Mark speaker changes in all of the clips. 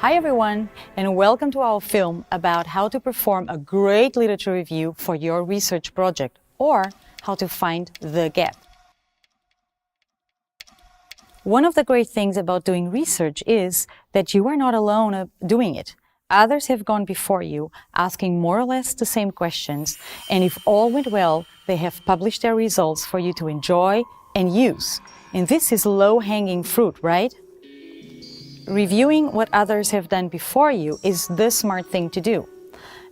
Speaker 1: Hi everyone, and welcome to our film about how to perform a great literature review for your research project, or how to find the gap. One of the great things about doing research is that you are not alone doing it. Others have gone before you, asking more or less the same questions, and if all went well, they have published their results for you to enjoy and use. And this is low-hanging fruit, right? Reviewing what others have done before you is the smart thing to do.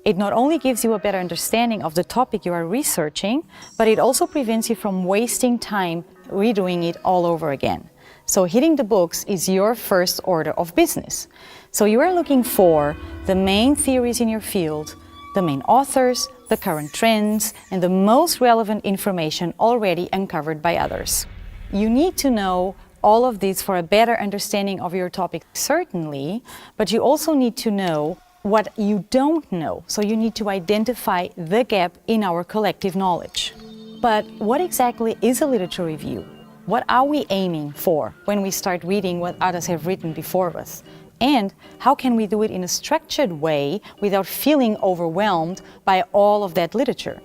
Speaker 1: It not only gives you a better understanding of the topic you are researching, but it also prevents you from wasting time redoing it all over again. So hitting the books is your first order of business. So you are looking for the main theories in your field, the main authors, the current trends, and the most relevant information already uncovered by others. You need to know all of this for a better understanding of your topic, certainly, but you also need to know what you don't know. So you need to identify the gap in our collective knowledge. But what exactly is a literature review? What are we aiming for when we start reading what others have written before us? And how can we do it in a structured way without feeling overwhelmed by all of that literature?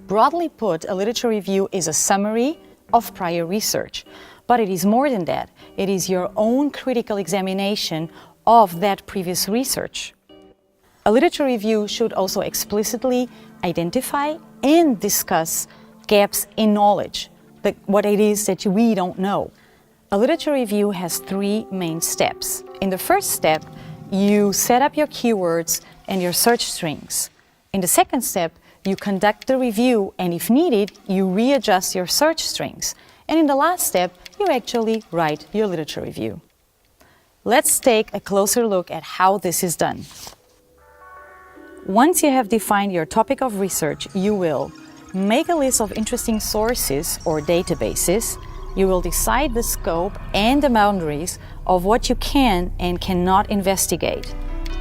Speaker 1: Broadly put, a literature review is a summary of prior research. But it is more than that. It is your own critical examination of that previous research. A literature review should also explicitly identify and discuss gaps in knowledge, what it is that we don't know. A literature review has three main steps. In the first step, you set up your keywords and your search strings. In the second step, you conduct the review, and if needed, you readjust your search strings. And in the last step, you actually write your literature review. Let's take a closer look at how this is done. Once you have defined your topic of research, you will make a list of interesting sources or databases. You will decide the scope and the boundaries of what you can and cannot investigate.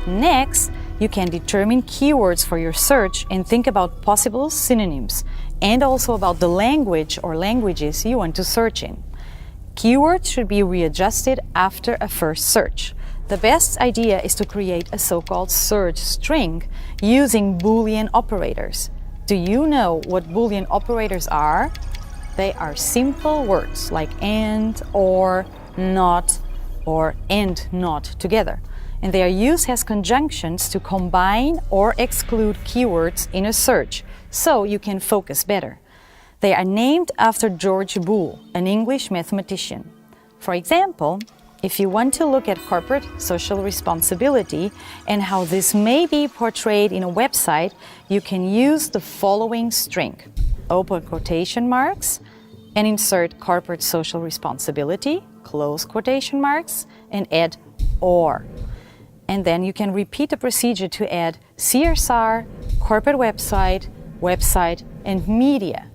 Speaker 1: Next, you can determine keywords for your search and think about possible synonyms, and also about the language or languages you want to search in. Keywords should be readjusted after a first search. The best idea is to create a so-called search string using Boolean operators. Do you know what Boolean operators are? They are simple words like and, or, not, or and not together. And they are used as conjunctions to combine or exclude keywords in a search, so you can focus better. They are named after George Boole, an English mathematician. For example, if you want to look at corporate social responsibility and how this may be portrayed in a website, you can use the following string. Open quotation marks and insert corporate social responsibility, close quotation marks, and add or. And then you can repeat the procedure to add CSR, corporate website, website, and media.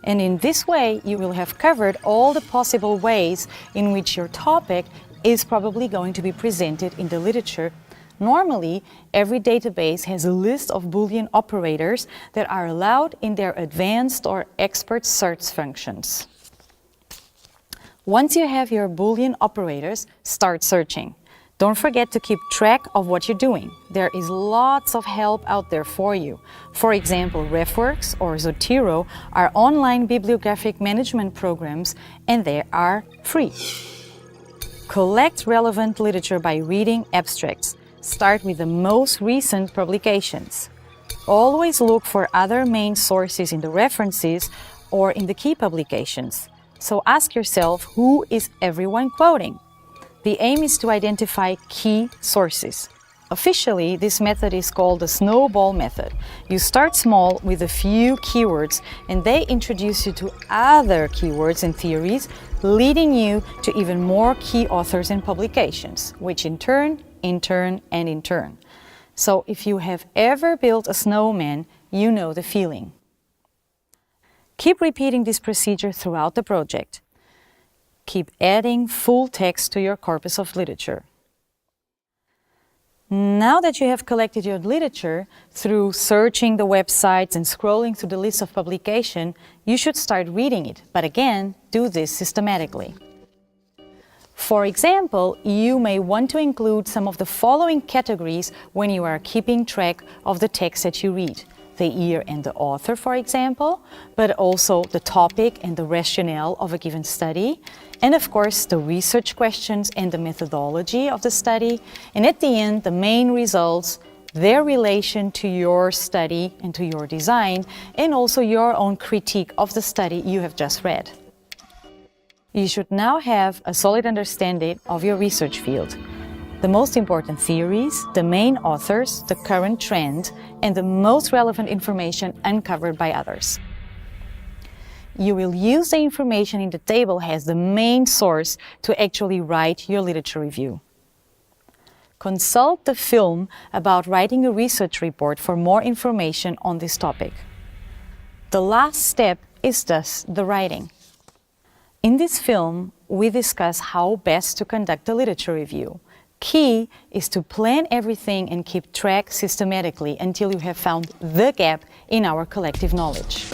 Speaker 1: And in this way, you will have covered all the possible ways in which your topic is probably going to be presented in the literature. Normally, every database has a list of Boolean operators that are allowed in their advanced or expert search functions. Once you have your Boolean operators, start searching. Don't forget to keep track of what you're doing. There is lots of help out there for you. For example, RefWorks or Zotero are online bibliographic management programs, and they are free. Collect relevant literature by reading abstracts. Start with the most recent publications. Always look for other main sources in the references or in the key publications. So ask yourself, who is everyone quoting? The aim is to identify key sources. Officially, this method is called the snowball method. You start small with a few keywords, and they introduce you to other keywords and theories, leading you to even more key authors and publications, which in turn. So if you have ever built a snowman, you know the feeling. Keep repeating this procedure throughout the project. Keep adding full text to your corpus of literature. Now that you have collected your literature through searching the websites and scrolling through the list of publication, you should start reading it, but again, do this systematically. For example, you may want to include some of the following categories when you are keeping track of the text that you read. The year and the author, for example, but also the topic and the rationale of a given study, and of course the research questions and the methodology of the study, and at the end the main results, their relation to your study and to your design, and also your own critique of the study you have just read. You should now have a solid understanding of your research field. The most important theories, the main authors, the current trend, and the most relevant information uncovered by others. You will use the information in the table as the main source to actually write your literature review. Consult the film about writing a research report for more information on this topic. The last step is thus the writing. In this film, we discuss how best to conduct a literature review. Key is to plan everything and keep track systematically until you have found the gap in our collective knowledge.